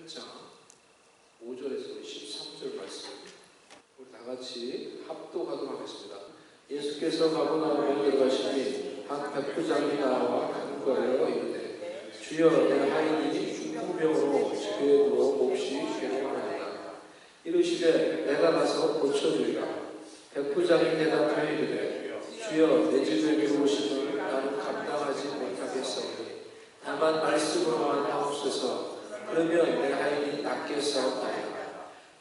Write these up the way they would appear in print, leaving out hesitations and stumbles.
8장 5절에서 13절 말씀 우리 다 같이 합독하도록 하겠습니다. 예수께서 가버나움에 들어가시니 한 백부장이 나와 간구하여 이르되 주여 내 하인이 중풍병으로 집에 들어 몹시 괴로워하나이다. 이르시되 내가 가서 고쳐주리라. 백부장이 대답하여 이르되 주여 내 집에 들어오심을 나는 감당하지 못하겠사오니 다만 말씀으로만 하옵소서. 그러면 내 하인이 낫게 싸웠나이다.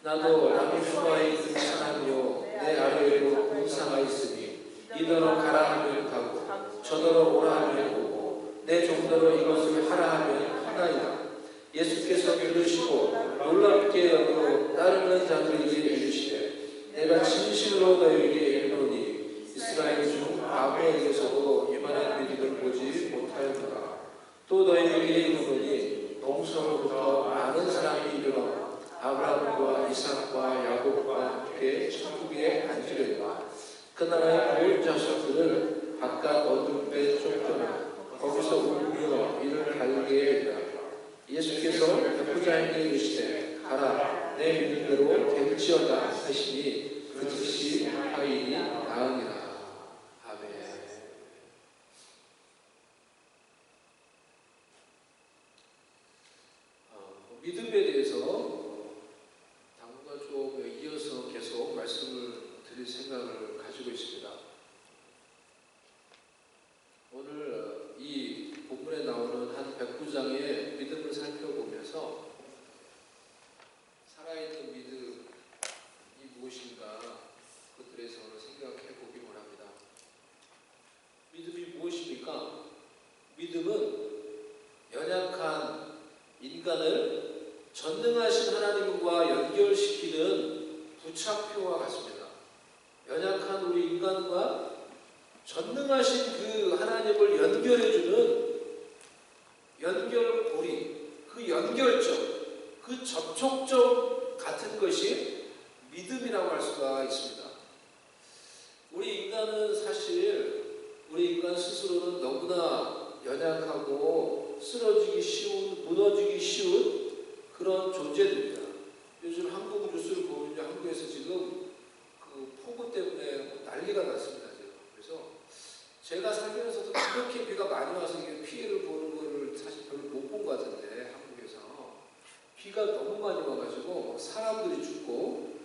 나도 남의 품바에 있는 사람이요 내 아래로 군사가 있으니 이더러 가라 하면 가고 저더러 오라 하면 오고 내 종더러 이것을 하라 하면 하나이다. 예수께서 이르시고 놀랍게 여기고 따르는 자들에게 이르시되 내가 진실로 너희에게 이르노니 이스라엘 중 아무에게서도 이만한 믿음을 보지 못하였노라. 또 너희에게 이르노니 동서로부터 많은 사람이 일어나 아브라함과 이삭과 야곱과 함께 천국에 앉으리라. 그 나라의 모든 자식들을 바깥 어둠에 쫓겨나 거기서 울며 이를 갈게 하리라. 예수께서 백부장에게 이르시되 가라 내 믿음대로 될지어다 하시니 그 즉시 하인이 나으니라. 아멘. 믿음에 대해서 당분간 좀 이어서 계속 말씀을 드릴 생각을 가지고 있습니다. 오늘 이 본문에 나오는 한 백부장의 믿음을 살펴보면서 살아있는 믿음이 무엇인가 그것들에 대해서 생각해 보기 원합니다. 믿음이 무엇입니까? 믿음은 연약한 인간을 전능하신 하나님과 연결시키는 부착표와 같습니다. 연약한 우리 인간과 전능하신 그 하나님을 연결해주는 연결고리, 그 연결점, 그 접촉점 같은 것이 믿음이라고 할 수가 있습니다. 우리 인간은 사실 우리 인간 스스로는 너무나 연약하고 쓰러지기 쉬운, 무너지기 쉬운 그런 존재들입니다. 요즘 한국 뉴스를 보면 한국에서 지금 그 폭우 때문에 난리가 났습니다. 그래서 제가 살면서도 그렇게 비가 많이 와서 이게 피해를 보는 거를 사실 별로 못 본 것 같은데 한국에서 비가 너무 많이 와가지고 사람들이 죽고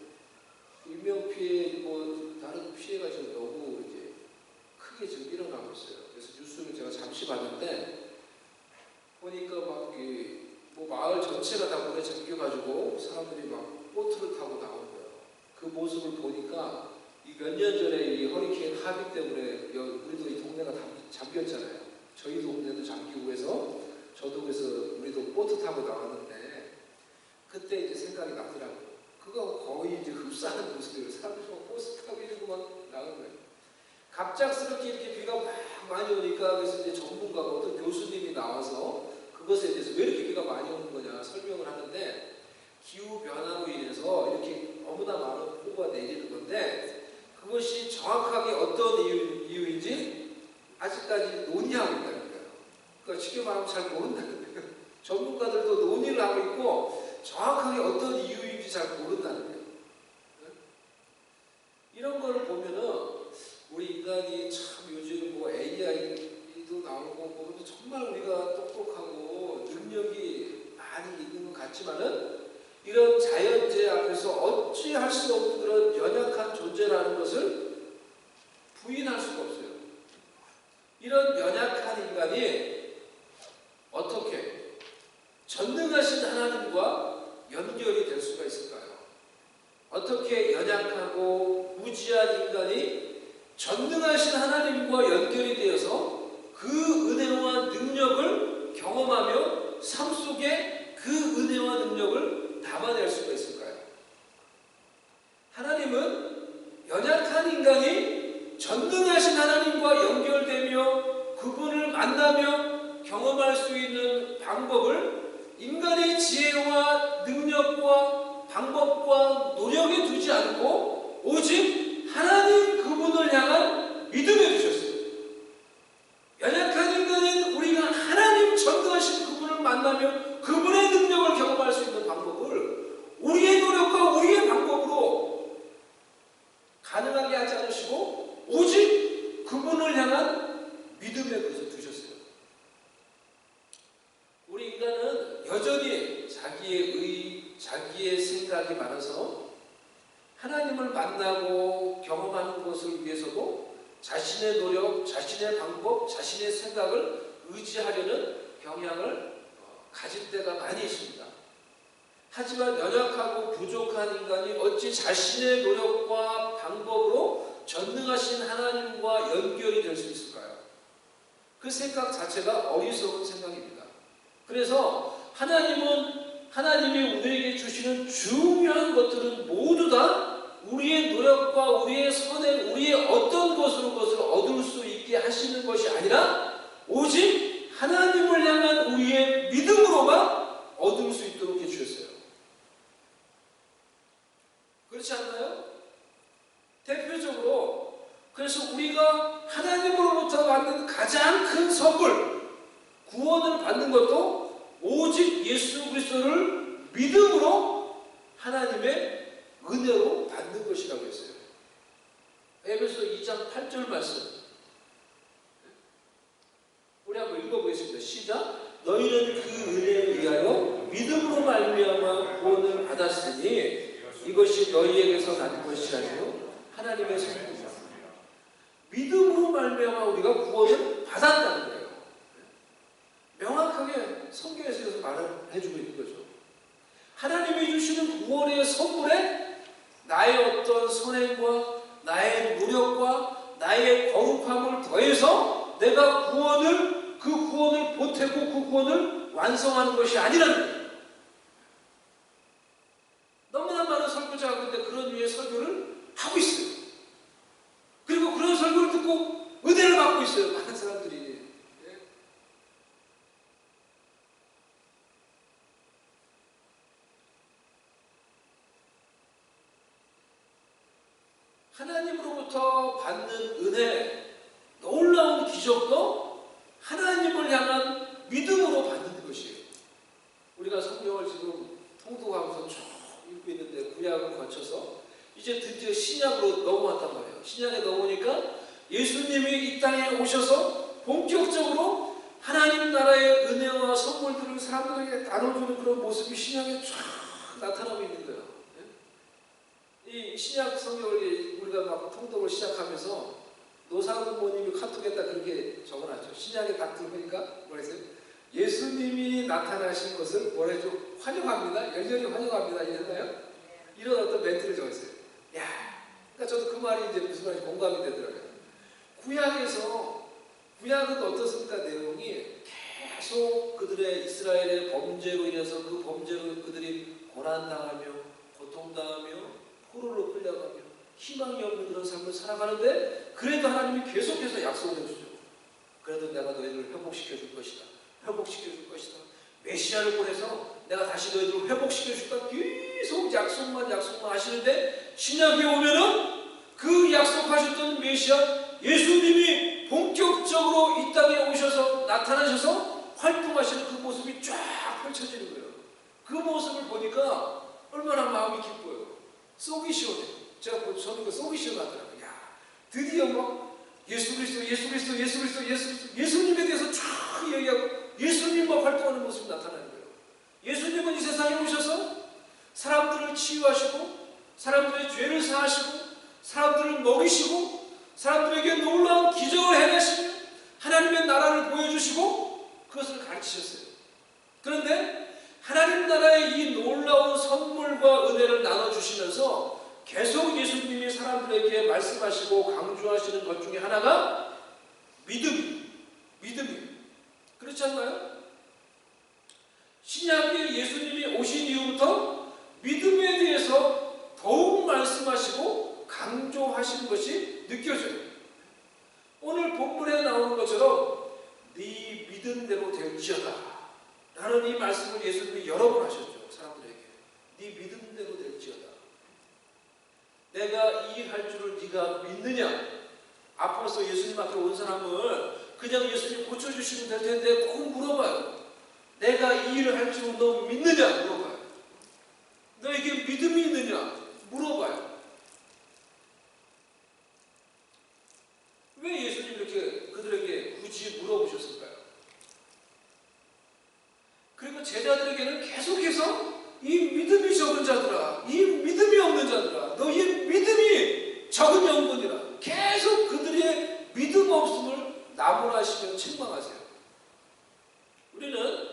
인명피해 뭐 다른 피해가 지금 너무 이제 크게 지금 일어나고 있어요. 그래서 뉴스를 제가 잠시 봤는데 보니까 막 뭐 마을 전체가 다 물에 잠겨가지고 사람들이 막 보트를 타고 나온 거예요. 그 모습을 보니까 이 몇 년 전에 이 허리케인 하비 때문에 우리도 이 동네가 다 잠겼잖아요. 저희 동네도 잠기고 해서 저도 그래서 우리도 보트 타고 나왔는데 그때 이제 생각이 나더라고요. 그거 거의 이제 흡사한 모습이에요. 사람들이 막 버스 타고 이러고 막 나온 거예요. 갑작스럽게 이렇게 비가 막 많이 오니까 그래서 이제 전문가가 어떤 교수님이 나와서 그것에 대해서 왜 이렇게 비가 많이 오는 거냐 설명을 하는데 기후변화로 인해서 이렇게 너무나 많은 폭우가 내리는 건데 그것이 정확하게 어떤 이유인지 아직까지 논의하고 있다는 거예요. 그러니까 쉽게 말하면 잘 모른다는 거예요. 전문가들도 논의를 하고 있고 정확하게 어떤 이유인지 잘 모른다는 거예요. 이런 거를 보면은 우리 인간이 참 요즘 뭐 AI도 나오고 뭐 정말 우리가 똑똑하고 능력이 많이 있는 것 같지만은 이런 자연재해 앞에서 어찌할 수 없는 그런 연약한 존재라는 것을 부인할 수가 없어요. 이런 연약한 인간이 어떻게 전능하신 하나님과 연결이 될 수가 있을까요? 어떻게 연약하고 무지한 인간이 전능하신 하나님과 연결이 되어서 그 은혜와 능력을 경험하며 삶 속에 그 은혜와 능력을 담아낼 수가 있을까요? 하나님은 연약한 인간이 전능하신 하나님과 연결되며 그분을 만나며 경험할 수 있는 방법을 인간의 지혜와 능력과 방법과 노력에 두지 않고 오직 하나님 그분을 향한 믿음에 두셨어요. 연약한 인간은 우리가 하나님 전능하신 그분을 만나며 그분의 능력을 경험할 수 있는 방법 여전히 자기의 생각이 많아서 하나님을 만나고 경험하는 것을 위해서도 자신의 노력, 자신의 방법, 자신의 생각을 의지하려는 경향을 가질 때가 많이 있습니다. 하지만 연약하고 부족한 인간이 어찌 자신의 노력과 방법으로 전능하신 하나님과 연결이 될 수 있을까요? 그 생각 자체가 어리석은 생각입니다. 그래서 하나님이 우리에게 주시는 중요한 것들은 모두 다 우리의 노력과 우리의 선행, 우리의 어떤 것으로 그것을 얻을 수 있게 하시는 것이 아니라 오직 하나님을 향한 우리의 믿음으로만 얻을 수 있도록 해주셨어요. 그렇지 않나요? 대표적으로 그래서 우리가 하나님으로부터 받는 가장 큰 선물, 구원을 받는 것도 오직 예수 그리스도를 믿음으로 하나님의 은혜로 받는 것이라고 했어요. 에베소 2장 8절 말씀 우리 한번 읽어보겠습니다. 시작. 너희는 그 은혜에 의하여 믿음으로 말미암아 구원을 받았으니 이것이 너희에게서 난 것이 아니요 하나님의 선물이다. 믿음으로 말미암아 우리가 구원을 받았다는 거예요. 명확하게 성경에서 말을 해주고 있는 거죠. 하나님이 주시는 구원의 선물에 나의 어떤 선행과 나의 노력과 나의 거룩함을 더해서 내가 그 구원을 보태고 그 구원을 완성하는 것이 아니라는 거예요. 너무나 많은 설교자가 근데 그런 류의 설교를 하고 있어요. 그리고 그런 설교를 듣고 은혜를 받고 있어요. 많은 사람들이. 하나님으로부터 받는 은혜, 놀라운 기적도 하나님을 향한 믿음으로 받는 것이에요. 우리가 성경을 지금 통독하면서 쭉 읽고 있는데 구약을 거쳐서 이제 드디어 신약으로 넘어왔단 말이에요. 신약에 넘어오니까 예수님이 이 땅에 오셔서 본격적으로 하나님 나라의 은혜와 선물들을 사람들에게 나눠주는 그런 모습이 신약에 쫙 나타나고 있는 거예요. 이 신약 성경을 우리가 막 통독을 시작하면서 노사부모님이 카톡에다 그렇게 적어놨죠. 신약에 딱 들어보니까 뭐랬어요? 예수님이 나타나신 것을 뭐랬죠? 환영합니다. 열렬히 환영합니다. 이랬나요? 이런 어떤 멘트를 적었어요. 야, 그러니까 저도 그 말이 이제 무슨 말인지 공감이 되더라고요. 구약은 어떻습니까? 내용이 계속 그들의 이스라엘의 범죄로 인해서 그 범죄로 그들이 고난당하며 고통당하며 포로로 끌려가며 희망이 없는 그런 삶을 살아가는데 그래도 하나님이 계속해서 약속을 해주죠. 그래도 내가 너희들을 회복시켜 줄 것이다. 회복시켜 줄 것이다. 메시아를 보내서 내가 다시 너희들을 회복시켜 줄까? 계속 약속만 하시는데 신약에 오면은 그 약속하셨던 메시아 예수님이 본격적으로 이 땅에 오셔서 나타나셔서 활동하시는 그 모습이 쫙 펼쳐지는 거예요. 그 모습을 보니까 얼마나 마음이 기뻐요. 속이 시원해. 저는 그 속이 시원하더라고요. 야, 드디어 막 예수 그리스도 예수님에 대해서 쫙 얘기하고 예수님만 활동하는 모습이 나타나는 거예요. 예수님은 이 세상에 오셔서 사람들을 치유하시고 사람들의 죄를 사하시고 사람들을 먹이시고 사람들에게 놀라운 기적을 해내시며 하나님의 나라를 보여주시고 그것을 가르치셨어요. 그런데 하나님 나라의 이 놀라운 선물과 은혜를 나눠주시면서 계속 예수님이 사람들에게 말씀하시고 강조하시는 것 중에 하나가 믿음이에요. 그렇지 않나요? 신약에 예수님이 오신 이후부터 믿음에 대해서 더욱 말씀하시고 강조하시는 것이 느껴져요. 오늘 본문에 나오는 것처럼 네 믿음대로 될지어다 라는 이 말씀을 예수님이 여러 번 하셨죠. 사람들에게. 네 믿음대로 될지어다. 내가 이 일 할 줄을 네가 믿느냐? 앞으로서 예수님 앞에 온 사람을 그냥 예수님 고쳐주시면 될 텐데 꼭 물어봐요. 내가 이 일을 할 줄 너 믿느냐? 물어봐요. 너에게 믿음이 있느냐? 물어봐요. 왜 예수님 이렇게 그들에게 굳이 물어보셨을까요? 그리고 그 제자들에게는 계속해서 이 믿음이 적은 자들아, 이 믿음이 없는 자들아, 너희의 믿음이 적은 영혼이라 계속 그들의 믿음 없음을 나무라시며 책망하세요. 우리는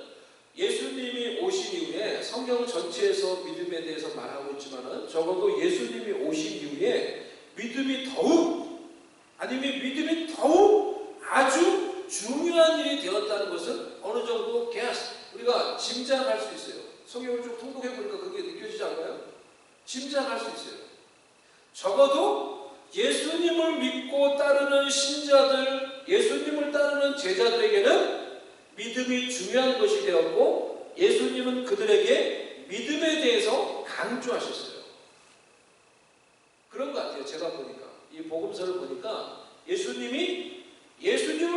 예수님이 오신 이후에 성경 전체에서 믿음에 대해서 말하고 있지만은 적어도 예수님이 오신 이후에 믿음이 더욱 아니면 믿음이 더욱 아주 중요한 일이 되었다는 것은 어느 정도 우리가 짐작할 수 있어요. 성경을 쭉 통독해 보니까 그게 느껴지지 않아요? 짐작할 수 있어요. 적어도 예수님을 믿고 따르는 신자들, 예수님을 따르는 제자들에게는 믿음이 중요한 것이 되었고 예수님은 그들에게 믿음에 대해서 강조하셨어요. 그런 것 같아요. 제가 보니까 이 복음서를 보니까 예수님을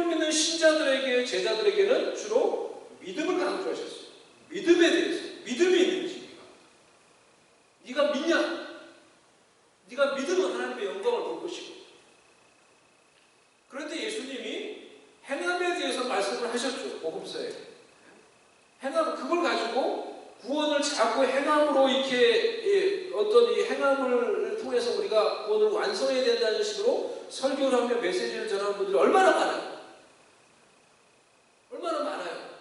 믿는 신자들에게 제자들에게는 주로 믿음을 강조하셨어요. 믿음에 대해서 믿음이 있는지 네가 믿냐? 네가 믿으면 하나님의 영광을 볼 것이고. 그런데 예수님이 행함에 대해서 말씀을 하셨죠. 복음서에 행함, 그걸 가지고 구원을 자꾸 행함으로 이렇게 어떤 이 행함을 통해서 우리가 구원을 완성해야 된다는 식으로 설교를 하며 메시지를 전하는 분들이 얼마나 많아요. 얼마나 많아요.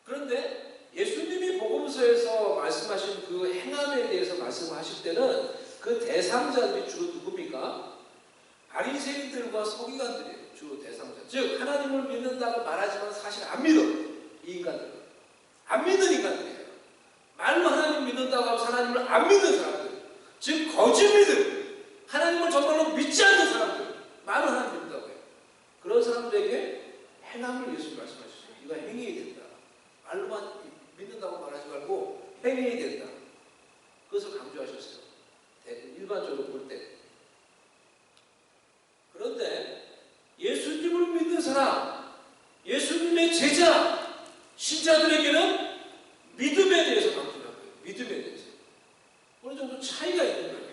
그런데 예수님이 복음서에서 말씀하신 그 행함에 대해서 말씀하실 때는 그 대상자들이 주로 누굽니까? 바리새인들과 서기관들이에요. 주로 대상자. 즉 하나님을 믿는다고 말하지만 사실 안 믿어. 이 인간들은. 안 믿는 인간들이에요. 말로 하나님 믿는다고 하면서 하나님을 안 믿는 사람들. 즉 거짓 믿음. 하나님을 정말로 믿지 않는 사람들. 말로 하나님 믿는다고 해요. 그런 사람들에게 행함을 예수님 말씀하셨어요. 네가 행해야 된다. 말로만 믿는다고 말하지 말고 행해야 된다. 그것을 강조하셨어요. 일반적으로 볼 때. 그런데 예수님을 믿는 사람, 예수님의 제자, 신자들에게는 믿음에 대해서 강조하는 거예요. 믿음에 대해서. 어느 정도 차이가 있는 거예요.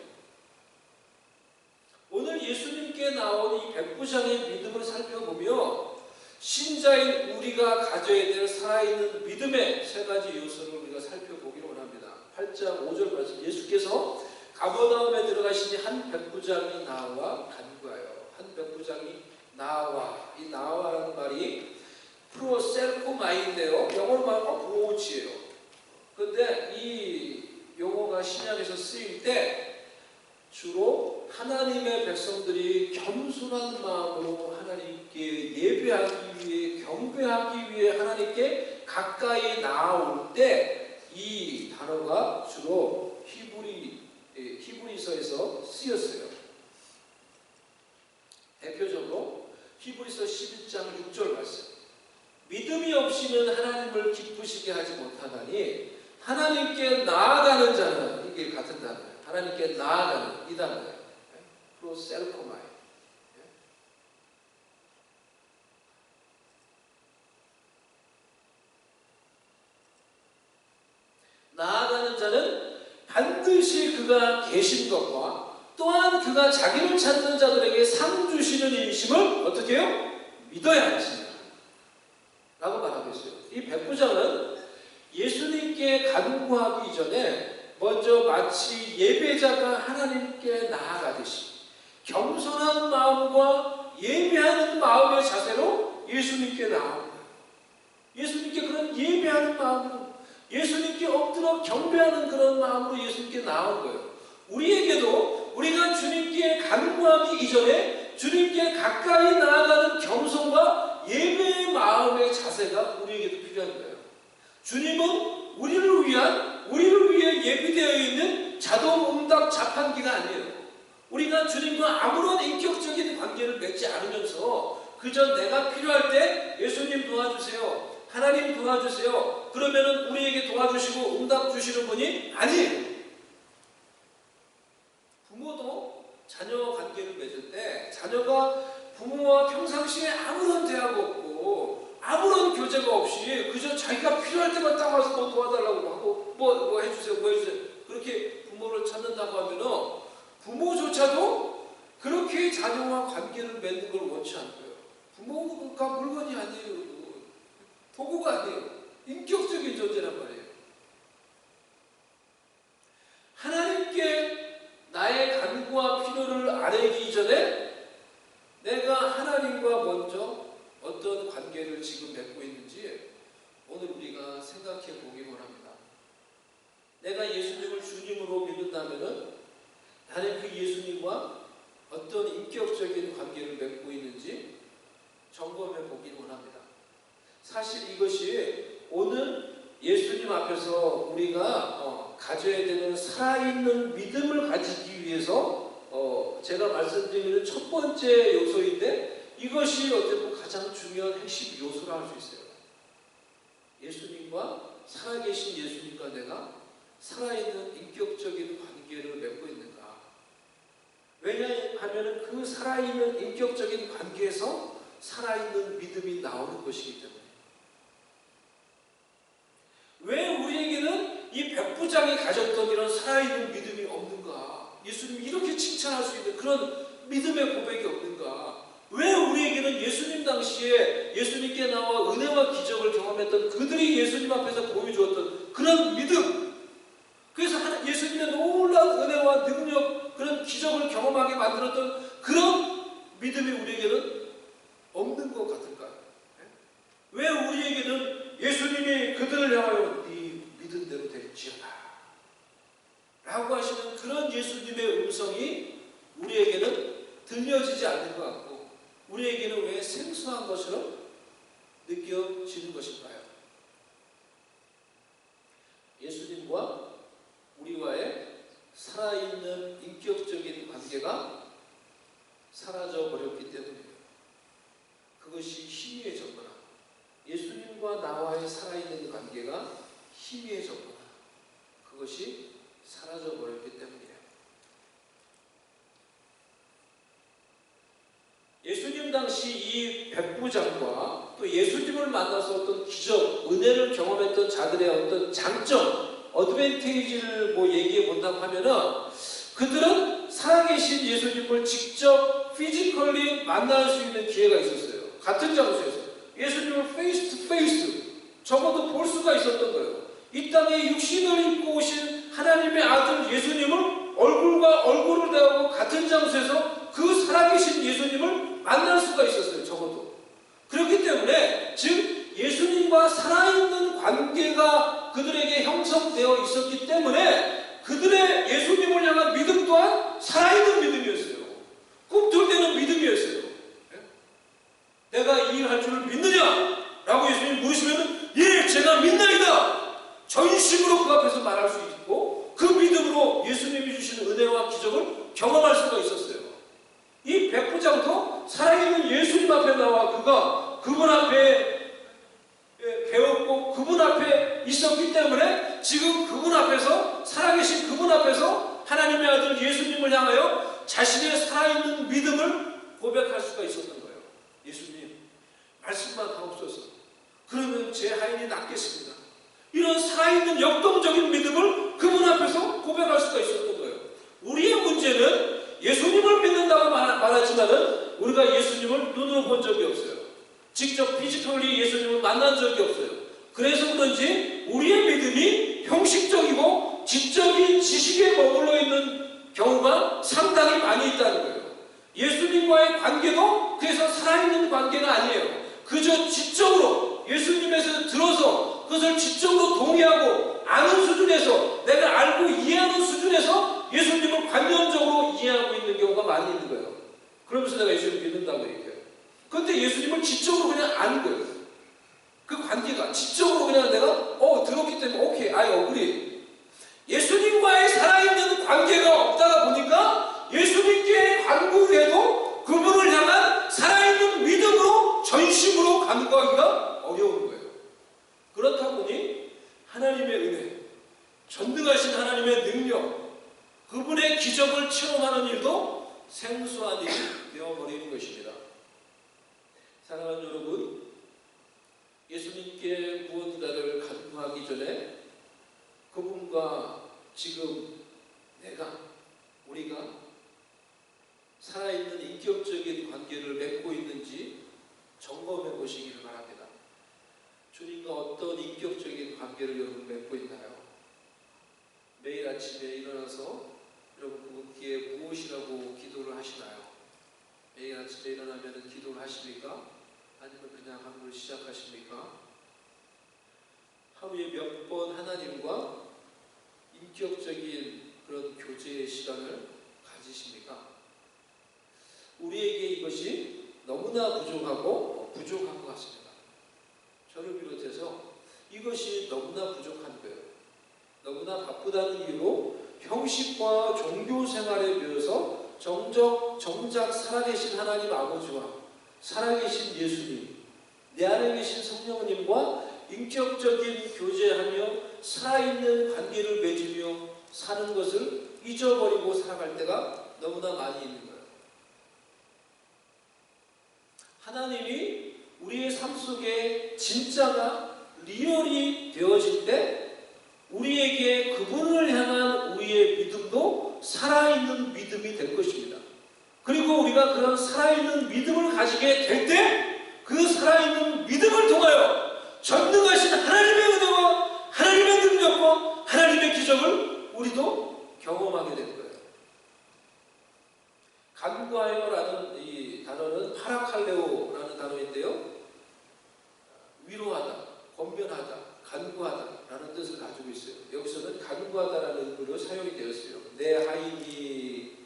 오늘 예수님께 나온 이 백부장의 믿음을 살펴보며 신자인 우리가 가져야 될 살아있는 믿음의 세 가지 요소를 우리가 살펴보기를 원합니다. 8장 5절 말씀. 예수께서 가버나움에 들어가시니 한 백부장이 나와 간구하여. 한 백부장이 나와. 이 나와라는 말이 프로셀코마인데요. 영어로 말하면 어프로치예요. 그런데 이 용어가 신약에서 쓰일 때 주로 하나님의 백성들이 겸손한 마음으로 하나님께 예배하기 위해, 경배하기 위해 하나님께 가까이 나올 때 이 단어가 주로 히브리서에서 쓰였어요. 대표적으로 히브리서 11장 6절 말씀. 믿음이 없이는 하나님을 기쁘시게 하지 못하나니 하나님께 나아가는 자는, 이게 같은 단어예요. 하나님께 나아가는 이 단어예요. 프로셀코마이. 나아가는 자는 반드시 그가 계신 것과 또한 그가 자기를 찾는 자들에게 상 주시는 이심을 어떻게 해요? 믿어야 할지니라 라고 말하고 있어요. 이 백부장은 예수님께 간구하기 이전에 먼저 마치 예배자가 하나님께 나아가듯이 겸손한 마음과 예배하는 마음의 자세로 예수님께 나아옵니다. 예수님께 그런 예배하는 마음으로, 예수님께 엎드려 경배하는 그런 마음으로 예수님께 나온 거예요. 우리에게도 우리가 주님께 간구하기 이전에 주님께 가까이 나아가는 겸손과 예배의 마음의 자세가 우리에게도 필요한 거예요. 주님은 우리를 위해 예비되어 있는 자동 응답 자판기가 아니에요. 우리가 주님과 아무런 인격적인 관계를 맺지 않으면서 그저 내가 필요할 때 예수님 도와주세요, 하나님 도와주세요, 그러면은 우리에게 도와주시고 응답 주시는 분이 아니에요. 부모도 자녀와 관계를 맺을 때 자녀가 부모와 평상시에 아무런 대화가 없고 아무런 교제가 없이 그저 자기가 필요할 때만 딱 와서 뭐 도와달라고 하고 뭐 해주세요, 그렇게 부모를 찾는다고 하면은 부모조차도 그렇게 자녀와 관계를 맺는 걸 원치 않고요. 부모가 물건이 아니에요. 도구가 아니에요. 인격적인 존재란 말이에요. 하나님께 나의 간구와 필요를 아뢰기 전에 내가 하나님과 먼저 어떤 관계를 지금 맺고 있는지 오늘 우리가 생각해 보기 원합니다. 내가 예수님을 주님으로 믿는다면 나는 그 예수님과 어떤 인격적인 관계를 맺고 있는지 점검해 보기 원합니다. 사실 이것이 오늘 예수님 앞에서 우리가 가져야 되는 살아있는 믿음을 가지기 위해서 제가 말씀드리는 첫 번째 요소인데 이것이 어떻게 보면 가장 중요한 핵심 요소라 할 수 있어요. 예수님과 살아계신 예수님과 내가 살아있는 인격적인 관계를 맺고 있는가. 왜냐하면 그 살아있는 인격적인 관계에서 살아있는 믿음이 나오는 것이기 때문에. 왜 우리에게는 이 백부장이 가졌던 이런 살아있는 믿음이 없는가? 예수님이 이렇게 칭찬할 수 있는 그런 믿음의 고백이 없는가? 왜 우리에게는 예수님 당시에 예수님께 나와 은혜와 기적을 경험했던 그들이 예수님 앞에서 보여주었던 그런 믿음, 그래서 예수님의 놀라운 은혜와 능력, 그런 기적을 경험하게 만들었던 그런 믿음이 우리에게는 없는 것 같을까요? 왜 우리에게는 예수님이 그들을 향하여 네 믿은 대로 될지어다 라고 하시는 그런 예수님의 음성이 우리에게는 들려지지 않는 것 같고 우리에게는 왜 생소한 것처럼 느껴지는 것일까요? 예수님과 우리와의 살아있는 인격적인 관계가 사라져 버렸기 때문이에요. 그것이 희미해졌거나 예수님과 나와의 살아있는 관계가 희미해졌거나 그것이 사라져 버렸기 때문이에요. 예수님 당시 이 백부장과 또 예수님을 만나서 어떤 기적, 은혜를 경험했던 자들의 어떤 장점, 어드밴티지를 얘기해 본다고 하면은 그들은 살아계신 예수님을 직접 피지컬리 만날 수 있는 기회가 있었어요. 같은 장소에서 예수님을 페이스 투 페이스 적어도 볼 수가 있었던 거예요. 이 땅에 육신을 입고 오신 하나님의 아들 예수님을 얼굴과 얼굴을 대하고 같은 장소에서 그 살아계신 예수님을 만날 수가 있었어요. 적어도. 그렇기 때문에 즉 예수님과 살아있는 관계가 그들에게 형성되어 있었기 때문에 그들의 예수님을 향한 믿음 또한 살아있는 믿음이었어요. 꿈틀대는 믿음이었어요. 내가 이 일 할 줄을 믿느냐? 라고 예수님이 물으시면 예, 제가 믿나이다. 전심으로 그 앞에서 말할 수 있고 그 믿음으로 예수님이 주시는 은혜와 기적을 경험할 수가 있었어요. 이 백부장도 살아있는 예수님 앞에 나와 그가 그분 앞에 배웠고 그분 앞에 있었기 때문에 지금 그분 앞에서 살아계신 그분 앞에서 하나님의 아들 예수님을 향하여 자신의 살아있는 믿음을 고백할 수가 있었던 거예요. 예수님 말씀만 하옵소서. 그러면 제 하인이 낫겠습니다. 이런 살아있는 역동적인 믿음을 그분 앞에서 고백할 수가 있었던 거예요. 우리의 문제는 예수님을 믿는다고 말하지만은 우리가 예수님을 눈으로 본 적이 없어요. 직접 피지컬리 예수님을 만난 적이 없어요. 그래서 그런지 우리의 믿음이 형식적이고 지적인 지식에 머물러 있는 경우가 상당히 많이 있다는 거예요. 예수님과의 관계도 그래서 살아있는 관계가 아니에요. 그저 지적으로 예수님에서 들어서 그것을 지적으로 동의하고 아는 수준에서 내가 알고 이해하는 수준에서 예수님을 관념적으로 이해하고 있는 경우가 많이 있는 거예요. 그러면서 내가 예수님을 믿는다고 얘기해요. 그런데 예수님을 지적으로 그냥 아는 거예요. 그 관계가 지적으로 그냥 내가 들었기 때문에 오케이, I agree. 예수님과의 살아있는 관계가 없다가 보니까 예수님께 간구해도 그분을 향한 살아있는 믿음으로 전심으로 간구하기가 어려운 거예요. 그렇다 보니 하나님의 은혜, 전능하신 하나님의 능력, 그분의 기적을 체험하는 일도 생소한 일이 되어버리는 것입니다. 사랑하는 여러분, 예수님께 무언가를 간구하기 전에 그분과 지금 우리가 살아있는 인격적인 관계를 맺고 있는지 점검해 보시기를 바랍니다. 주님 어떤 인격적인 관계를 여러분 맺고 있나요? 매일 아침에 일어나서 여러분 그분께 무엇이라고 기도를 하시나요? 매일 아침에 일어나면 기도를 하십니까? 아니면 그냥 하루를 시작하십니까? 하루에 몇 번 하나님과 인격적인 그런 교제의 시간을 가지십니까? 우리에게 이것이 너무나 부족한 것 같습니다. 저를 비롯해서 이것이 너무나 부족한 거예요. 너무나 바쁘다는 이유로 형식과 종교 생활에 비해서 정작 살아계신 하나님 아버지와 살아계신 예수님, 내 안에 계신 성령님과 인격적인 교제하며 살아있는 관계를 맺으며 사는 것을 잊어버리고 살아갈 때가 너무나 많이 있는 거예요. 하나님이 우리의 삶 속에 진짜가 리얼이 되어질 때 우리에게 그분을 향한 우리의 믿음도 살아있는 믿음이 될 것입니다. 그리고 우리가 그런 살아있는 믿음을 가지게 될 때 그 살아있는 믿음을 통하여 전능하신 하나님의 은혜와 하나님의 능력과 하나님의 기적을 우리도 경험하게 될 거예요. 간구하여라는 이 단어는 파라칼레오라는 단어인데요. 위로하다, 권면하다, 간구하다라는 뜻을 가지고 있어요. 여기서는 간구하다라는 의미로 사용이 되었어요. 내 하인이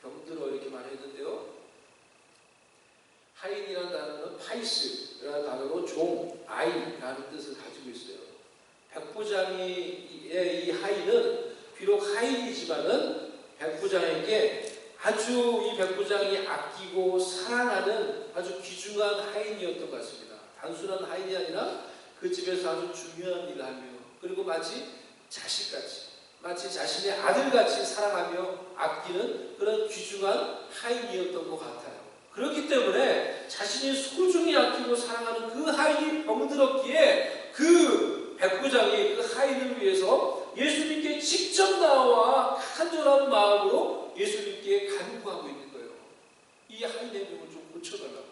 병들어 이렇게 말했는데요. 하인이라는 단어는 파이스라는 단어로 종, 아이라는 뜻을 가지고 있어요. 백부장의 이 하인은 비록 하인이지만은 백부장에게 아주 이 백부장이 아끼고 사랑하는 아주 귀중한 하인이었던 것 같습니다. 단순한 하인이 아니라 그 집에서 아주 중요한 일을 하며 그리고 마치 자식같이 마치 자신의 아들같이 사랑하며 아끼는 그런 귀중한 하인이었던 것 같아요. 그렇기 때문에 자신이 소중히 아끼고 사랑하는 그 하인이 병들었기에 그 백부장이 그 하인을 위해서 예수님께 직접 나와 간절한 마음으로 예수님께 간구하고 있는 거예요. 이 하인의 병을 좀 고쳐달라고.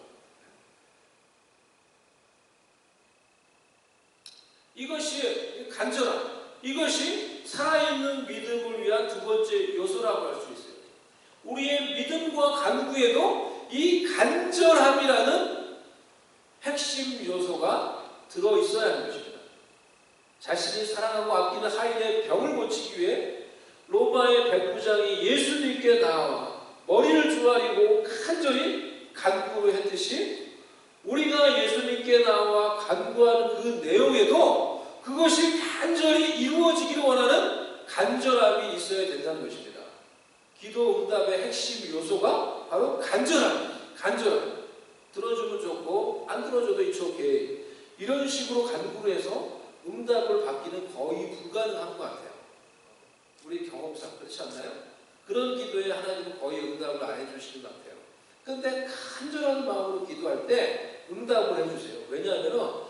이것이 간절함, 이것이 살아있는 믿음을 위한 두 번째 요소라고 할 수 있어요. 우리의 믿음과 간구에도 이 간절함이라는 핵심 요소가 들어있어야 하는 것입니다. 자신이 사랑하고 아끼는 하인의 병을 고치기 위해 로마의 백부장이 예수님께 나와 머리를 조아리고 간절히 간구를 했듯이 우리가 예수님께 나와 간구하는 그 내용에도 그것이 간절히 이루어지기를 원하는 간절함이 있어야 된다는 것입니다. 기도 응답의 핵심 요소가 바로 간절함. 들어주면 좋고 안 들어줘도 it's okay. 이런 식으로 간구를 해서 응답을 받기는 거의 불가능한 것 같아요. 우리 경험상 그렇지 않나요? 그런 기도에 하나님은 거의 응답을 안 해주시는 것 같아요. 그런데 간절한 마음으로 기도할 때 응답을 해주세요. 왜냐하면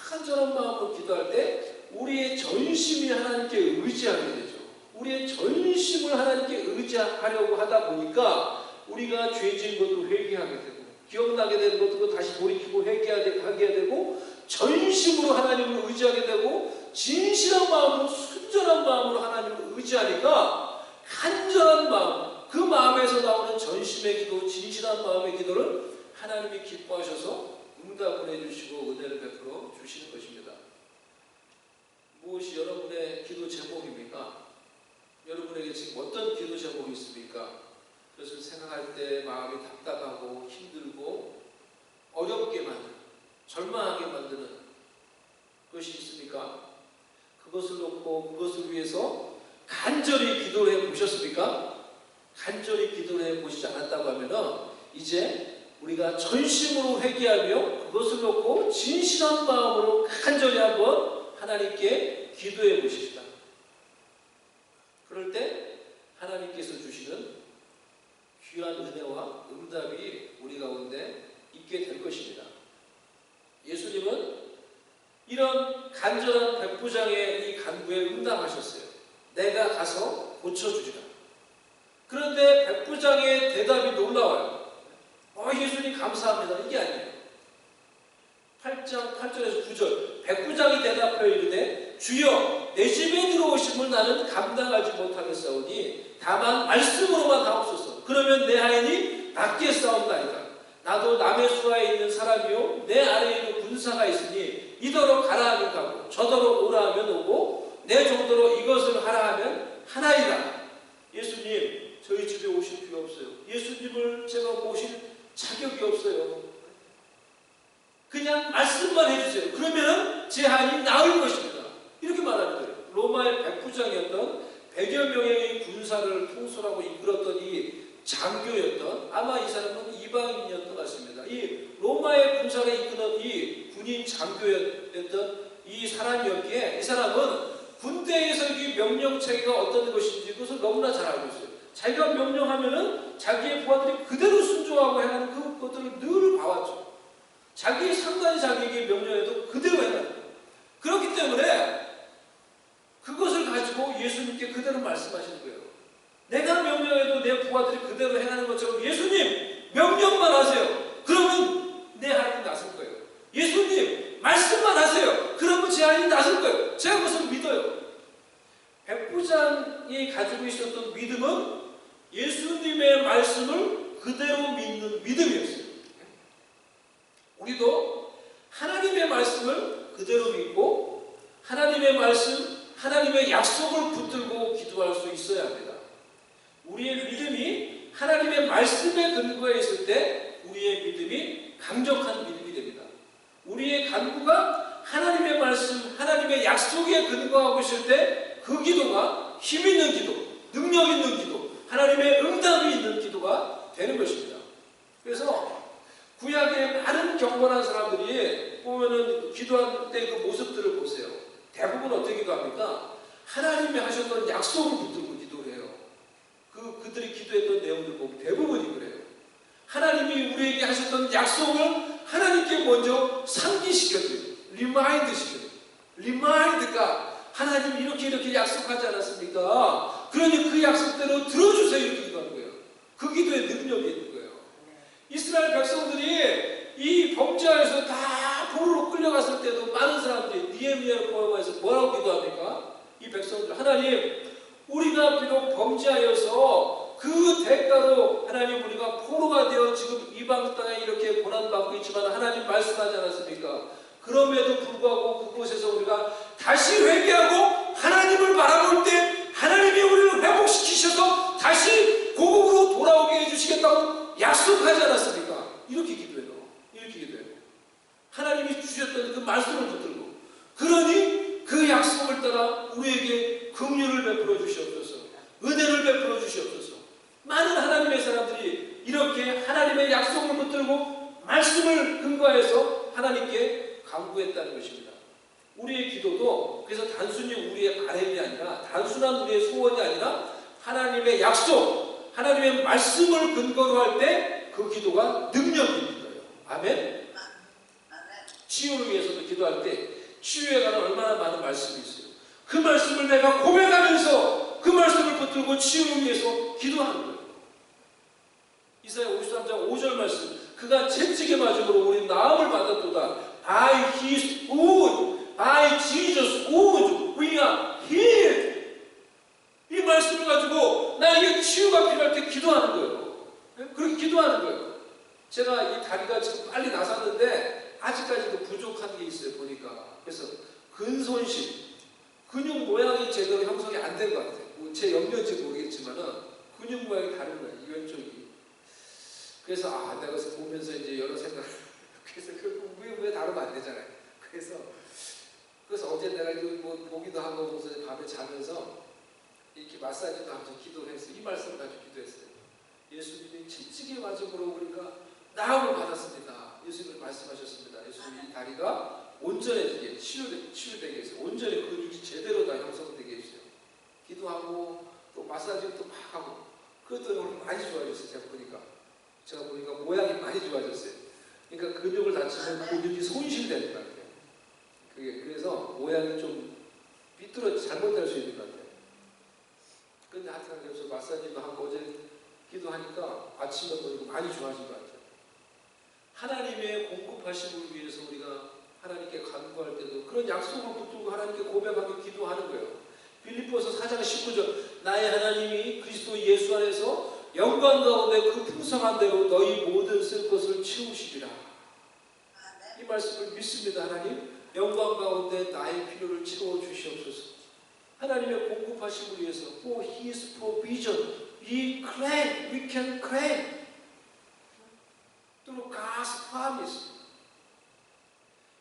간절한 마음으로 기도할 때 우리의 전심이 하나님께 의지하게 되죠. 우리의 전심을 하나님께 의지하려고 하다 보니까 우리가 죄 지은 것도 회개하게 되고 기억나게 되는 것도 다시 돌이키고 회개하게 되고 전심으로 하나님을 의지하게 되고 진실한 마음으로 순전한 마음으로 하나님을 의지하니까 간절한 마음, 그 마음에서 나오는 전심의 기도, 진실한 마음의 기도를 하나님이 기뻐하셔서 응답을 해주시고 은혜를 베풀어 주시는 것입니다. 무엇이 여러분의 기도 제목입니까? 여러분에게 지금 어떤 기도 제목이 있습니까? 그것을 생각할 때 마음이 답답하고 힘들고 어렵게 만드는, 절망하게 만드는 것이 있습니까? 그것을 놓고 그것을 위해서 간절히 기도를 해보셨습니까? 간절히 기도를 해보시지 않았다고 하면 이제 우리가 전심으로 회개하며 그것을 놓고 진실한 마음으로 간절히 한번 하나님께 기도해 보십시다. 그럴 때 하나님께서 주시는 귀한 은혜와 응답이 우리 가운데 있게 될 것입니다. 예수님은 이런 간절한 백부장의 이 간구에 응답하셨어요. 내가 가서 고쳐주리라. 그런데 백부장의 대답이 놀라워요. 예수님 감사합니다. 이게 아니에요. 8장 8절에서 9절 백부장이 대답하여 이르되 주여 내 집에 들어오심을 나는 감당하지 못하겠사오니 다만 말씀으로만 하옵소서. 그러면 내 하인이 낫게 싸움나이다. 나도 남의 수하에 있는 사람이요 내 아래에는 군사가 있으니 이더러 가라 하면 가고 저더러 오라 하면 오고 내 정도로 이것을 하라 하면 하나이다. 예수님 저희 집에 오실 필요 없어요. 예수님을 제가 모실 자격이 없어요. 그냥 말씀만 해주세요. 그러면 제 하인이 나을 것입니다. 이렇게 말하는 거예요. 로마의 백부장이었던 100여 명의 군사를 통솔하고 이끌었던 이 장교였던, 아마 이 사람은 이방인이었던 것 같습니다. 이 로마의 군사를 이끄는 이 군인 장교였던 이 사람이었기에 이 사람은 군대에서 이 명령체계가 어떤 것인지 그것을 너무나 잘 알고 있어요. 자기가 명령하면은 자기의 부하들이 그대로 순종하고 행하는 그것들을 늘 봐왔죠. 자기 상관이 자기에게 명령해도 그대로 행하는. 그렇기 때문에 그것을 가지고 예수님께 그대로 말씀하시는 거예요. 내가 명령해도 내 부하들이 그대로 행하는 것처럼 예수님 명령만 하세요. 그러면 내 하인이 나설 거예요. 예수님 말씀만 하세요. 그러면 제 하인이 나설 거예요. 제가 그것을 믿어요. 백부장이 가지고 있었던 믿음은 예수님의 말씀을 그대로 믿는 믿음이었어요. 우리도 하나님의 말씀을 그대로 믿고 하나님의 말씀, 하나님의 약속을 붙들고 기도할 수 있어야 합니다. 우리의 믿음이 하나님의 말씀에 근거해 있을 때 우리의 믿음이 강력한 믿음이 됩니다. 우리의 간구가 하나님의 말씀, 하나님의 약속에 근거하고 있을 때 그 기도가 힘 있는 기도, 능력 있는 기도, 하나님의 응답이 있는 기도가 되는 것입니다. 그래서 구약의 많은 경건한 사람들이 보면은 기도할 때 그 모습들을 보세요. 대부분 어떻게 기도합니까? 하나님이 하셨던 약속을 붙들고 기도를 해요. 그들이 기도했던 내용들 보면 대부분이 그래요. 하나님이 우리에게 하셨던 약속을 하나님께 먼저 상기시켜줘요. 리마인드 시켜요. 리마인드가 하나님이 이렇게 약속하지 않았습니까? 그러니 그 약속대로 들어주세요. 이렇게 기도하는 거예요. 그 기도에 능력이 있는 거예요. 이스라엘 백성들이 이 범죄하에서 다 포로로 끌려갔을 때도 많은 사람들이 니에미야를 포함해서 뭐라고 기도합니까? 이 백성들, 하나님 우리가 비록 범죄하여서 그 대가로 하나님 우리가 포로가 되어 지금 이방 땅에 이렇게 고난받고 있지만 하나님 말씀하지 않았습니까? 그럼에도 불구하고 그곳에서 우리가 다시 회개하고 하나님을 바라볼 때 하나님이 우리를 회복시키셔서 다시 고국으로 돌아오게 해주시겠다고 약속하지 않았습니까? 이렇게 기도해요. 이렇게 기도해요. 하나님이 주셨던 그 말씀을 붙들고, 그러니 그 약속을 따라 우리에게 긍휼을 베풀어 주시옵소서, 은혜를 베풀어 주시옵소서. 많은 하나님의 사람들이 이렇게 하나님의 약속을 붙들고 말씀을 근거해서 하나님께 간구했다는 것입니다. 우리의 기도도 그래서 단순히 우리의 바람이 아니라, 단순한 우리의 소원이 아니라 하나님의 약속, 하나님의 말씀을 근거로 할 때 그 기도가 능력이 있는 거예요. 아멘? 치유를 위해서도 기도할 때 치유에 관한 얼마나 많은 말씀이 있어요. 그 말씀을 내가 고백하면서 그 말씀을 붙들고 치유를 위해서 기도하는 거예요. 이사야 53장 5절 말씀, 그가 채찍에 맞음으로 우리 나음을 받았도다. By His wound, by Jesus' wound, we are healed. 이 말씀을 가지고 나에게 치유가 필요할 때 기도하는 거예요. 그렇게 기도하는 거예요. 제가 이 다리가 지금 빨리 나섰는데 아직까지도 부족한 게 있어요. 보니까. 그래서 근손실, 근육 모양이 제대로 형성이 안 된 것 같아요. 뭐 제 염려인지 모르겠지만은 근육 모양이 다른 거예요. 이 왼쪽이. 그래서 내가 보면서 이제 여러 생각을 그래서 왜 다루면 안 되잖아요. 그래서 어제 내가 뭐 보기도 하고 그래서 밤에 자면서 이렇게 마사지도 하면서 기도를 했어요. 이 말씀을 가지고 기도했어요. 예수님이 채찍에 맞음으로 우리가 나음을 받았습니다. 예수님이 말씀하셨습니다. 예수님이 이 다리가 온전해지게 치유되게 해서 온전히 근육이 제대로 다 형성되게 해주세요. 기도하고 또 마사지도 막 하고 그랬더니 오늘 많이 좋아졌어요. 제가 보니까 모양이 많이 좋아졌어요. 그러니까 근육을 다치면 근육이 손실되는 것 같아요. 그래서 모양이 좀 잘못될 수 있는 것 같아요. 근데 하여튼 그래서 마사지도 하고 어제 기도하니까 아침에 보니까 많이 좋아진 것 같아요. 하나님의 공급하심을 위해서 우리가 하나님께 간구할 때도 그런 약속을 붙들고 하나님께 고백하며 기도하는 거예요. 빌립보서 4장 19절 나의 하나님이 그리스도 예수 안에서 영광 가운데 그 풍성한 대로 너희 모든 쓸 것을 채우시리라. 이 말씀을 믿습니다. 하나님 영광 가운데 나의 필요를 채워주시옵소서. 하나님의 공급하심을 위해서 for His provision we can claim through God's promise.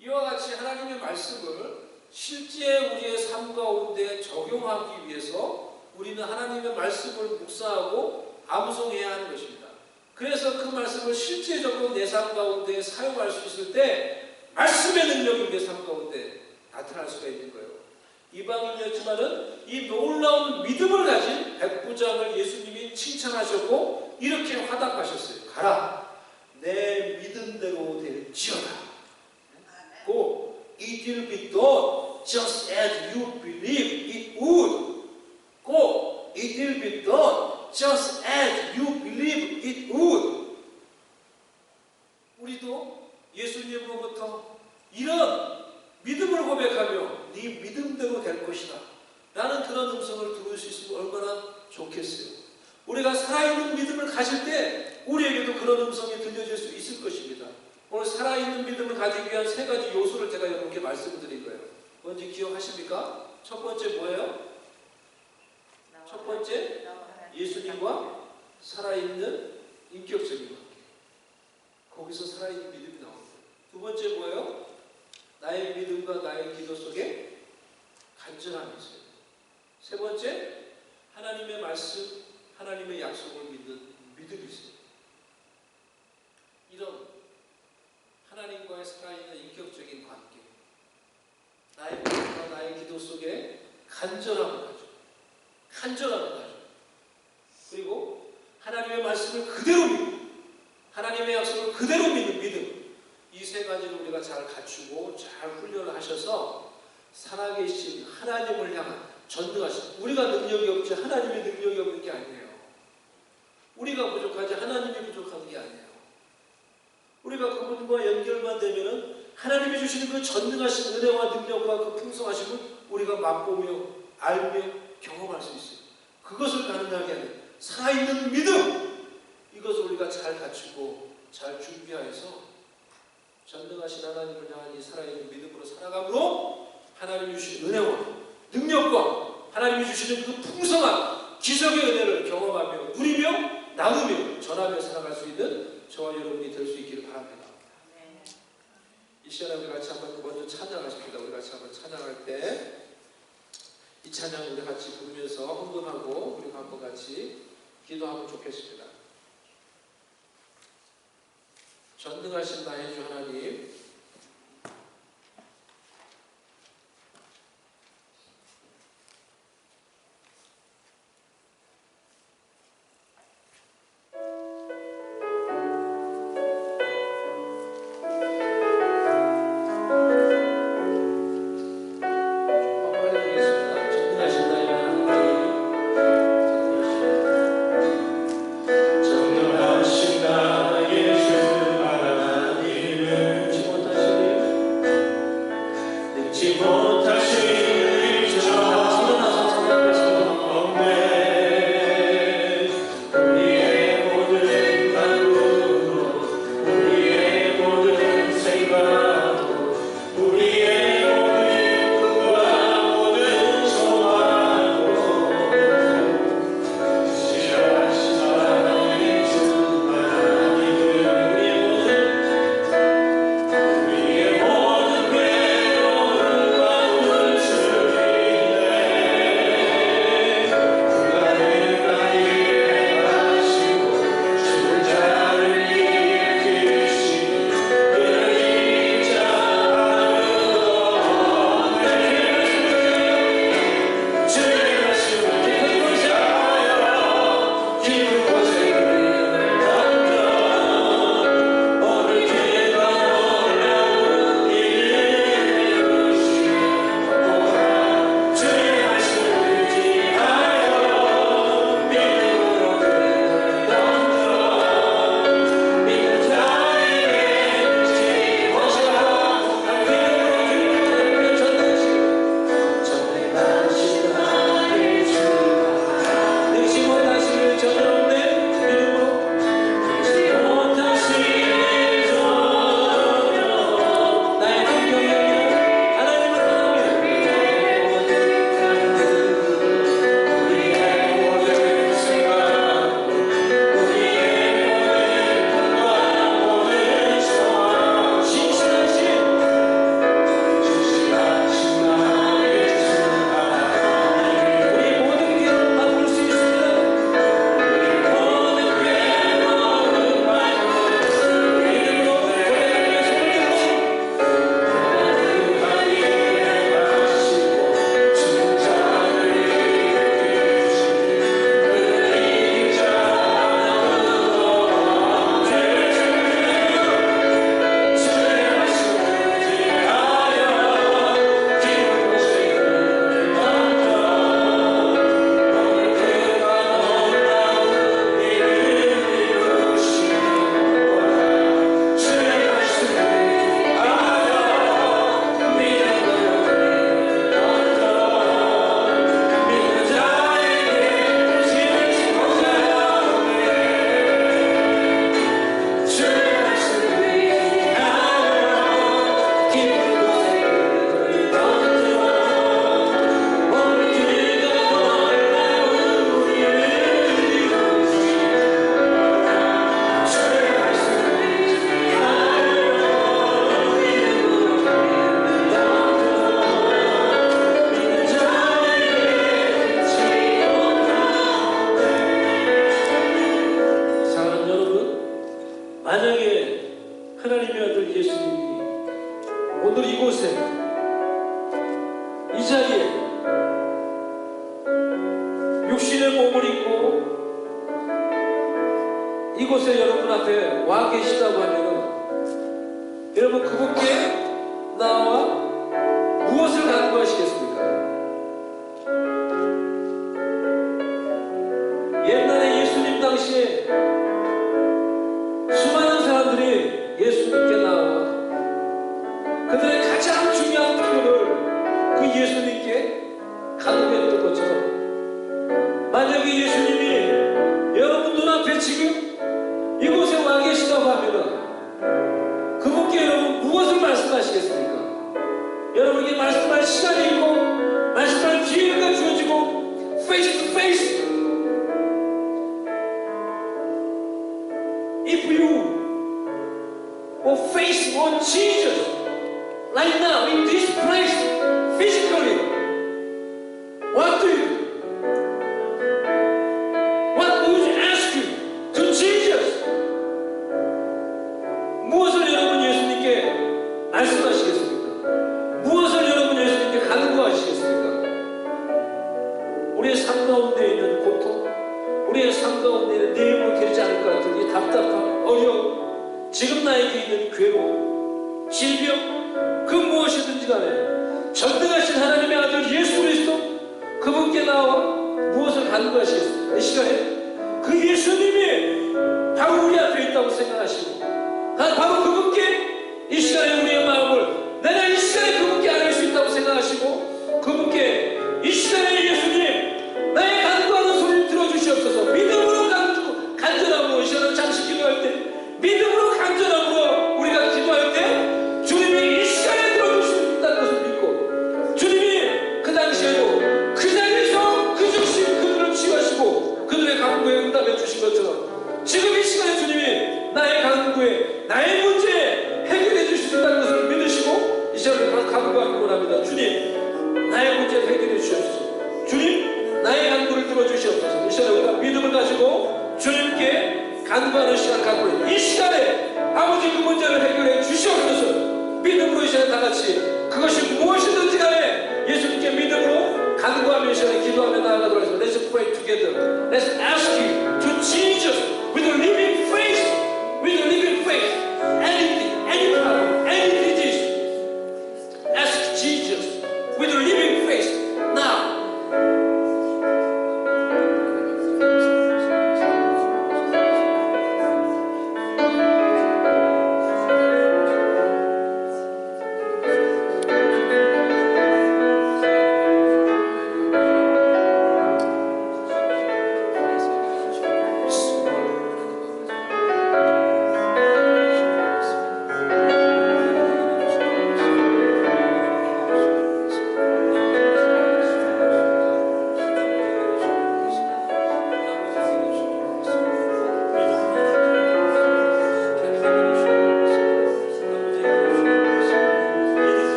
이와 같이 하나님의 말씀을 실제 우리의 삶 가운데 적용하기 위해서 우리는 하나님의 말씀을 묵상하고 암송해야 하는 것입니다. 그래서 그 말씀을 실제적으로 내 삶 가운데 사용할 수 있을 때 말씀의 능력이 내 삶 가운데 나타날 수가 있는 거예요. 이방인이었지만은 이 놀라운 믿음을 가진 백부장을 예수님이 칭찬하셨고 이렇게 화답하셨어요. 가라, 내 믿음대로 될지어다. 고 it will be done just as you believe it would. 고 it will be done just as you believe it would. 우리도 예수님으로부터 이런 믿음을 고백하며 네 믿음대로 될 것이다 라는 그런 음성을 들을 수 있으면 얼마나 좋겠어요. 우리가 살아있는 믿음을 가질 때 우리에게도 그런 음성이 들려질 수 있을 것입니다. 오늘 살아있는 믿음을 가지기 위한 세 가지 요소를 제가 여러분께 말씀을 드릴 거예요. 뭔지 기억하십니까? 첫 번째 뭐예요? 첫 번째 예수님과 살아있는 인격적인 관계. 거기서 살아있는 믿음이 나옵니다. 두 번째 뭐예요? 나의 믿음과 나의 기도 속에 간절함이 있어요. 세 번째 하나님의 말씀, 하나님의 약속을 믿는 믿음이 있어요. 이런 하나님과의 살아있는 인격적인 관계, 나의 믿음과 나의 기도 속에 간절함을 가져, 간절함을 가져. 그리고 하나님의 말씀을 그대로 믿고 하나님의 약속을 그대로 믿는 믿음. 이 세 가지를 우리가 잘 갖추고 잘 훈련을 하셔서 살아계신 하나님을 향한 전능하신, 우리가 능력이 없지 하나님의 능력이 없는 게 아니에요. 우리가 부족하지 하나님이 부족한 게 아니에요. 우리가 그분과 연결만 되면은 하나님이 주시는 그 전능하신 은혜와 능력과 그 풍성하심을 우리가 맛보며 알며 경험할 수 있어요. 그것을 가능하게 하는 살아있는 믿음, 이것을 우리가 잘 갖추고 잘 준비하여서 전능하신 하나님을 향한 이 살아있는 믿음으로 살아감으로 하나님이 주신 은혜와 능력과 하나님이 주시는 그 풍성한 기적의 은혜를 경험하며 누리며 나누며 전하며 살아갈 수 있는 저와 여러분이 될 수 있기를 바랍니다. 이 시간에 우리 같이 한번 먼저 찬양하십니다. 우리 같이 한번 찬양할 때 이 찬양 우리 같이 부르면서 헌금하고 그리고 한번 같이 기도하면 좋겠습니다. 전능하신 나의 주 하나님, 전능하신 나의 주 하나님 이 자리에 육신의 몸을 입고 이곳에 여러분 앞에 와 계시다고 하면 여러분 그분께 나와 무엇을 간구하시겠습니까? 옛날에 예수님 당시에 수많은 사람들이 예수님께 나와 그들의 가장 중요한 필요를 그 예수님께 간구했던 것처럼 만약에 예수님이 여러분 눈앞에 지금 이곳에 와 계시다고 하면 그분께 여러분 무엇을 말씀하시겠습니까? 여러분에게 말씀할 시간이 있고 말씀할 기회가 주어지고 face to face if you will face on Jesus right now in this place physically what do you do? What would you ask you to Jesus? 무엇을 여러분 예수님께 말씀하시겠습니까? 무엇을 여러분 예수님께 간구하시겠습니까? 우리의 삶 가운데 있는 고통, 우리의 삶 가운데 있는 내 힘으로 되지 않을 것 같은 이 답답함, 어려움, 지금 나에게 있는 괴로움, 질병, 그 무엇이든지 간에 전능하신 하나님의 아들 예수 그리스도 그분께 나와 무엇을 간구하시겠습니까? 이 시간에 그 예수님이 바로 우리 앞에 있다고 생각하시고 바로 그분께 이 시간에 우리의 마음을 내가 이 시간에 그분께 알릴 수 있다고 생각하시고 그분께 이 시간에 예수님 나의 간구하는 소리를 들어주시옵소서. 믿음으로 간절함으로 이 시간을 잠시 기도할 때 믿음으로 간절함으로 우리가 기도할 때 주님이 이 시간에 들어주신다는 것을 믿고 주님이 그 당시에도 그 자리에서 그 중심 그들을 치유하시고 그들의 간구에 응답해 주신 것처럼 지금 이 시간에 주님이 나의 간구에 나의 문제에 해결해 주신다는 것을 믿으시고 이 시간에 간구하기 원합니다. 주님 나의 문제를 해결해 주시옵소서. 주님 나의 간구를 들어주시옵소서. 이 시간에 우리가 믿음을 가지고 주님께 간구하는 시간 갖고 있는 이 시간에 아버지 그 문제를 해결해 주시옵소서. 믿음으로 이 시간에 다같이 그것이 무엇이든지 간에 예수님께 믿음으로 간구하며 이 시간에 기도하며 나아가도록 하겠습니다. Let's pray together. Let's ask you to Jesus with a living faith, with a living faith, anything, any problem, any disease. Ask Jesus with a living faith now.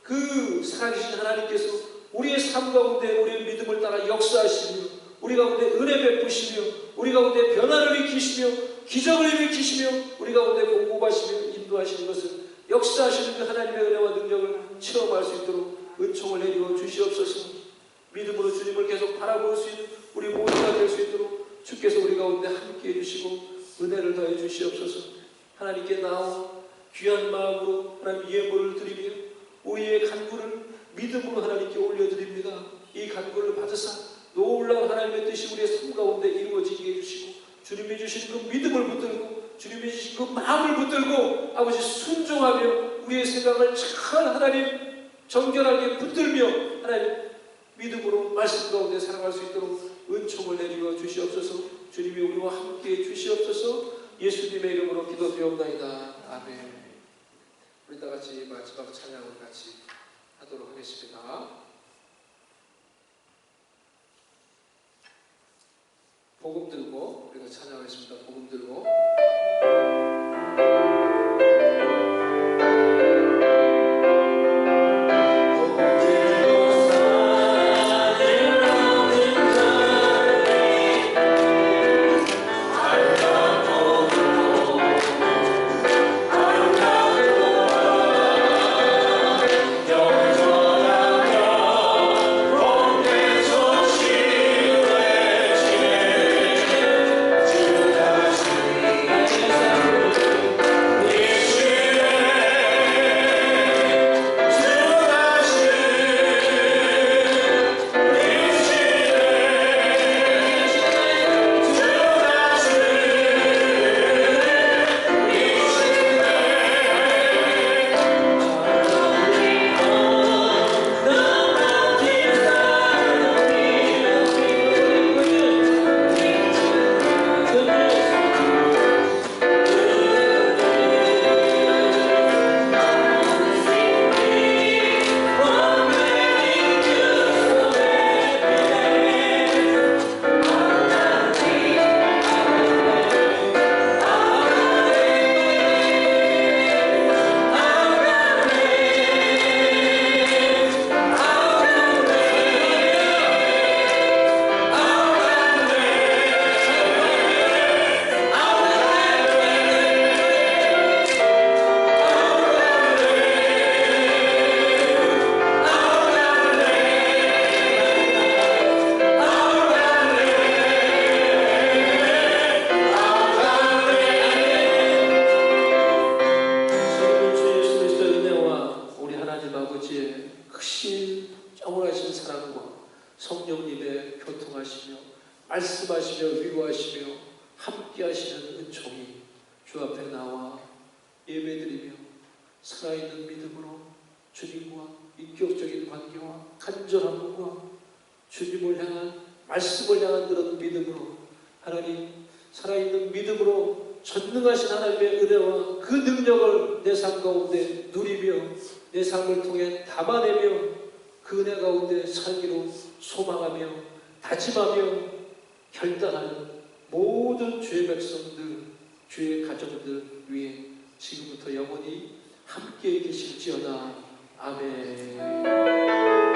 그 살아계신 하나님께서 우리의 삶 가운데 우리의 믿음을 따라 역사하시며 우리 가운데 은혜 베푸시며 우리 가운데 변화를 일으키시며 기적을 일으키시며 우리 가운데 공급하시며 인도하시는 것을 역사하시는 그 하나님의 은혜와 능력을 체험할 수 있도록 은총을 내려 주시옵소서. 믿음으로 주님을 계속 바라볼 수 있는 우리 모두가 될 수 있도록 주께서 우리 가운데 함께해 주시고 은혜를 더해 주시옵소서. 하나님께 나와 귀한 마음으로 하나님 예물을 드리며 우리의 간구를 믿음으로 하나님께 올려드립니다. 이 간구를 받으사 놀라운 하나님의 뜻이 우리의 삶 가운데 이루어지게 해주시고 주님이 주신 그 믿음을 붙들고 주님이 주신 그 마음을 붙들고 아버지 순종하며 우리의 생각을 잘 하나님 정결하게 붙들며 하나님 믿음으로 말씀 가운데 살아갈 수 있도록 은총을 내리어 주시옵소서. 주님이 우리와 함께해 주시옵소서. 예수님의 이름으로 기도드리옵나이다. 아멘. 우리 다 같이 마지막 찬양을 같이 하도록 하겠습니다. 복음 들고 우리가 찬양하겠습니다. 복음 들고 성령님의 교통하시며 말씀하시며 위로하시며 함께하시는 은총이 주 앞에 나와 예배드리며 살아있는 믿음으로 주님과 인격적인 관계와 간절함과 주님을 향한 말씀을 향한 그런 믿음으로 하나님 살아있는 믿음으로 전능하신 하나님의 은혜와 그 능력을 내 삶 가운데 누리며 내 삶을 통해 담아내며 그 은혜 가운데 살기로 소망하며 다짐하며 결단하는 모든 주의 백성들, 주의 가정들 위해 지금부터 영원히 함께 계실지어다. 아멘.